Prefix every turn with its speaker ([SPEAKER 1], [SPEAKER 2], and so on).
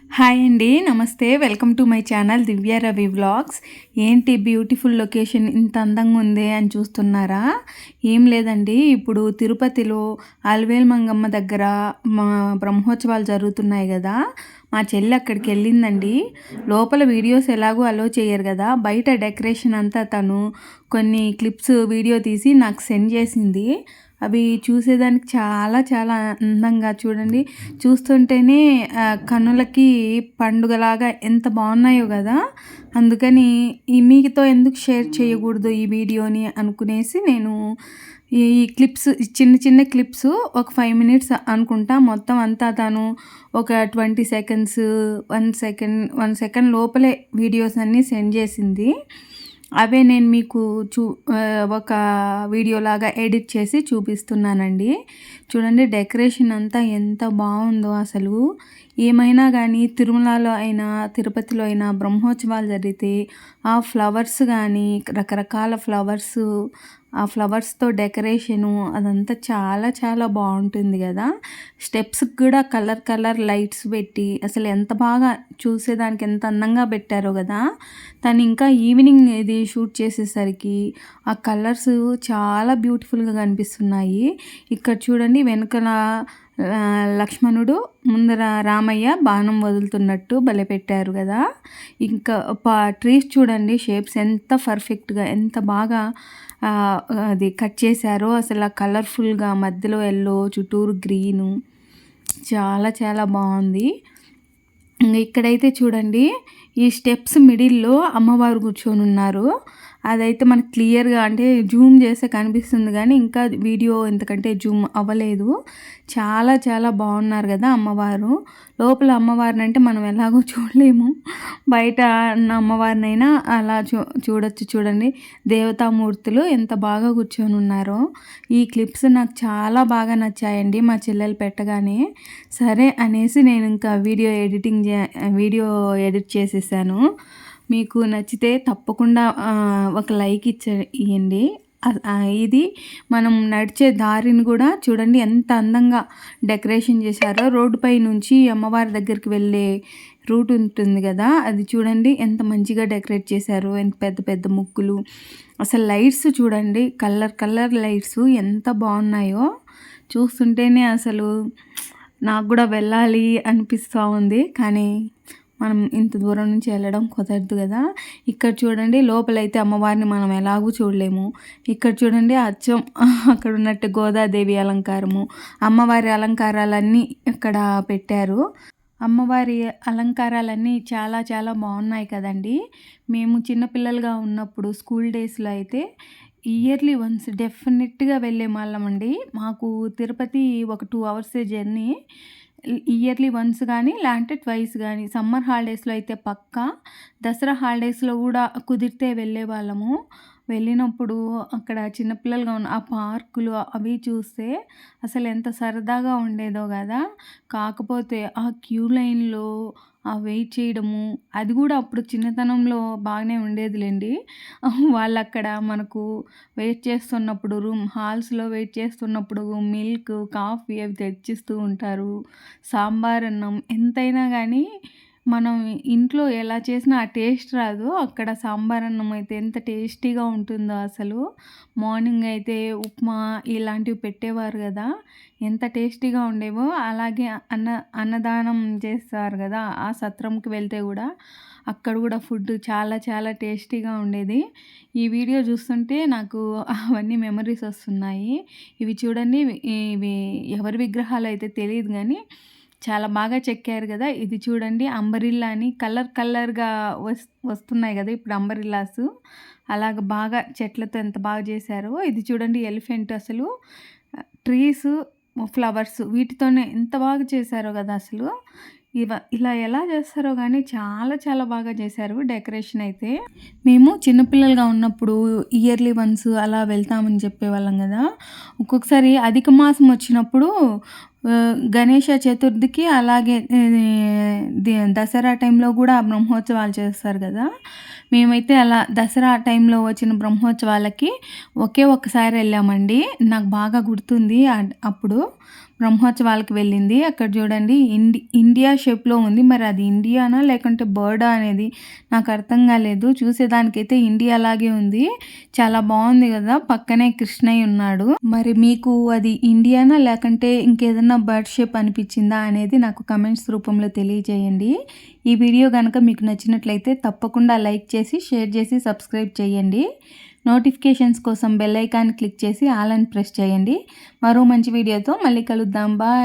[SPEAKER 1] Hi అండి, నమస్తే. Welcome to my channel Divya Ravi vlogs. ఏంటి బ్యూటిఫుల్ లొకేషన్ ఇంత అందంగా ఉంది అని చూస్తున్నారా? ఏం లేదండి, ఇప్పుడు తిరుపతిలో అలివేలు మంగమ్మ దగ్గర మా బ్రహ్మోత్సవాలు జరుగుతున్నాయి కదా. మా చెల్లి అక్కడికి వెళ్ళిందండి. లోపల వీడియోస్ ఎలాగో అలో చేయరు కదా, బయట డెకరేషన్ అంతా తను కొన్ని క్లిప్స్ వీడియో తీసి నాకు సెండ్ చేసింది. అవి చూసేదానికి చాలా చాలా అందంగా, చూడండి చూస్తుంటేనే కన్నులకి పండుగలాగా ఎంత బాగున్నాయో కదా. అందుకని ఈ మీతో ఎందుకు షేర్ చేయకూడదు ఈ వీడియోని అనుకునేసి నేను ఈ క్లిప్స్, చిన్న చిన్న క్లిప్స్, ఒక 5 మినిట్స్ అనుకుంటా, మొత్తం అంతా తను ఒక 20 సెకండ్స్, 1 సెకండ్ లోపలే వీడియోస్ అన్నీ సెండ్ చేసింది. అవే నేను మీకు ఒక వీడియోలాగా ఎడిట్ చేసి చూపిస్తున్నానండి. చూడండి డెకరేషన్ అంతా ఎంత బాగుందో అసలు. ఏమైనా కానీ తిరుమలలో అయినా తిరుపతిలో అయినా బ్రహ్మోత్సవాలు జరిగితే ఆ ఫ్లవర్స్ కానీ, రకరకాల ఫ్లవర్స్, ఆ ఫ్లవర్స్తో డెకరేషను అదంతా చాలా చాలా బాగుంటుంది కదా. స్టెప్స్కి కూడా కలర్ కలర్ లైట్స్ పెట్టి అసలు ఎంత బాగా, చూసేదానికి ఎంత అందంగా పెట్టారో కదా. తను ఇంకా ఈవినింగ్ ఇది షూట్ చేసేసరికి ఆ కలర్స్ చాలా బ్యూటిఫుల్గా కనిపిస్తున్నాయి. ఇక్కడ చూడండి వెనకల లక్ష్మణుడు, ముందర రామయ్య బాణం వదులుతున్నట్టు భలే పెట్టారు కదా. ఇంకా ట్రీస్ చూడండి, షేప్స్ ఎంత పర్ఫెక్ట్గా, ఎంత బాగా అది కట్ చేశారో అసలు. కలర్ఫుల్గా మధ్యలో ఎల్లో, చుట్టూరు గ్రీను, చాలా చాలా బాగుంది. ఇక్కడైతే చూడండి ఈ స్టెప్స్ మిడిల్లో అమ్మవారు కూర్చొని ఉన్నారు. అదైతే మనకు క్లియర్గా, అంటే జూమ్ చేస్తే కనిపిస్తుంది కానీ ఇంకా వీడియో ఎంతకంటే జూమ్ అవ్వలేదు. చాలా చాలా బాగున్నారు కదా అమ్మవారు. లోపల అమ్మవారిని అంటే మనం ఎలాగో చూడలేము, బయట ఉన్న అమ్మవారినైనా అలా చూడొచ్చు. చూడండి దేవతామూర్తులు ఎంత బాగా కూర్చొని ఉన్నారో. ఈ క్లిప్స్ నాకు చాలా బాగా నచ్చాయండి మా చెల్లెలు పెట్టగానే. సరే అనేసి నేను ఇంకా వీడియో ఎడిట్ చేసేసాను. మీకు నచ్చితే తప్పకుండా ఒక లైక్ ఇవ్వండి. ఇది మనం నడిచే దారిని కూడా చూడండి ఎంత అందంగా డెకరేషన్ చేశారో. రోడ్డుపై నుంచి అమ్మవారి దగ్గరికి వెళ్ళే రూట్ ఉంటుంది కదా, అది చూడండి ఎంత మంచిగా డెకరేట్ చేశారు. ఎంత పెద్ద పెద్ద ముగ్గులు, అసలు లైట్స్ చూడండి, కలర్ కలర్ లైట్స్ ఎంత బాగున్నాయో. చూస్తుంటేనే అసలు నాకు కూడా వెళ్ళాలి అనిపిస్తూ ఉంది, కానీ మనం ఇంత దూరం నుంచి వెళ్ళడం కుదరదు కదా. ఇక్కడ చూడండి లోపలైతే అమ్మవారిని మనం ఎలాగూ చూడలేము. ఇక్కడ చూడండి అచ్చం అక్కడ ఉన్నట్టు గోదాదేవి అలంకారము, అమ్మవారి అలంకారాలన్నీ ఇక్కడ పెట్టారు. అమ్మవారి అలంకారాలన్నీ చాలా చాలా బాగున్నాయి కదండి. మేము చిన్నపిల్లలుగా ఉన్నప్పుడు స్కూల్ డేస్లో అయితే ఇయర్లీ వన్స్ డెఫినెట్గా వెళ్ళే వాళ్ళమండి. మాకు తిరుపతి ఒక 2 అవర్సే జర్నీ. ఇయర్లీ వన్స్ కానీ, లేదంటే ట్వైస్ కానీ. సమ్మర్ హాలిడేస్లో అయితే పక్కా, దసరా హాలిడేస్లో కూడా కుదిరితే వెళ్ళేవాళ్ళము. వెళ్ళినప్పుడు అక్కడ చిన్నపిల్లలుగా ఉన్న ఆ పార్కులు అవి చూస్తే అసలు ఎంత సరదాగా ఉండేదో కదా. కాకపోతే ఆ క్యూ లైన్లో ఆ వెయిట్ చేయడము, అది కూడా అప్పుడు చిన్నతనంలో బాగానే ఉండేదిలేండి. వాళ్ళక్కడ మనకు వెయిట్ చేస్తున్నప్పుడు, హాల్స్లో వెయిట్ చేస్తున్నప్పుడు మిల్క్, కాఫీ అవి తెచ్చిస్తూ ఉంటారు. సాంబార్ అన్నం ఎంతైనా కానీ మనం ఇంట్లో ఎలా చేసినా ఆ టేస్ట్ రాదు. అక్కడ సాంబార్ అన్నం అయితే ఎంత టేస్టీగా ఉంటుందో అసలు. మార్నింగ్ అయితే ఉప్మా ఇలాంటివి పెట్టేవారు కదా, ఎంత టేస్టీగా ఉండేవో. అలాగే అన్నదానం చేస్తారు కదా, ఆ సత్రంకి వెళ్తే కూడా అక్కడ కూడా ఫుడ్ చాలా చాలా టేస్టీగా ఉండేది. ఈ వీడియో చూస్తుంటే నాకు అవన్నీ మెమరీస్ వస్తున్నాయి. ఇవి చూడండి, ఇవి ఎవరి విగ్రహాలు అయితే తెలియదు కానీ చాలా బాగా చెక్కారు కదా. ఇది చూడండి అంబరిల్లా అని కలర్ కలర్గా వస్తున్నాయి కదా ఇప్పుడు అంబరిల్లాస్. అలాగ బాగా చెట్లతో ఎంత బాగా చేశారో. ఇది చూడండి ఎలిఫెంట్, అసలు ట్రీస్, ఫ్లవర్స్ వీటితోనే ఎంత బాగా చేశారో కదా అసలు. ఇలా ఎలా చేస్తారో కానీ చాలా చాలా బాగా చేశారు డెకరేషన్ అయితే. మేము చిన్నపిల్లలుగా ఉన్నప్పుడు ఇయర్లీ వన్స్ అలా వెళ్తామని చెప్పేవాళ్ళం కదా. ఒక్కొక్కసారి అధిక మాసం వచ్చినప్పుడు గణేష చతుర్థికి అలాగే దసరా టైంలో కూడా బ్రహ్మోత్సవాలు చేస్తారు కదా. మేమైతే అలా దసరా టైంలో వచ్చిన బ్రహ్మోత్సవాలకి ఒక్కసారి వెళ్ళామండి. నాకు బాగా గుర్తుంది. అప్పుడు బ్రహ్మోత్సవాలకు వెళ్ళింది. అక్కడ చూడండి ఇండియా షేప్లో ఉంది. మరి అది ఇండియానా లేకుంటే బర్డా అనేది నాకు అర్థం కాలేదు. చూసేదానికైతే ఇండియా లాగే ఉంది. చాలా బాగుంది కదా. పక్కనే కృష్ణయ్య ఉన్నాడు. మరి మీకు అది ఇండియానా లేకుంటే ఇంకేదన్నా బర్డ్ షేప్ అనిపించిందా అనేది నాకు కమెంట్స్ రూపంలో తెలియజేయండి. ఈ వీడియో కనుక మీకు నచ్చినట్లయితే తప్పకుండా లైక్ చేసి షేర్ చేసి సబ్స్క్రైబ్ చేయండి. నోటిఫికేషన్స్ కోసం బెల్ ఐకాన్ క్లిక్ చేసి ఆల్ అని ప్రెస్ చేయండి. మరో మంచి వీడియోతో మళ్ళీ కలుద్దాం. బాయ్.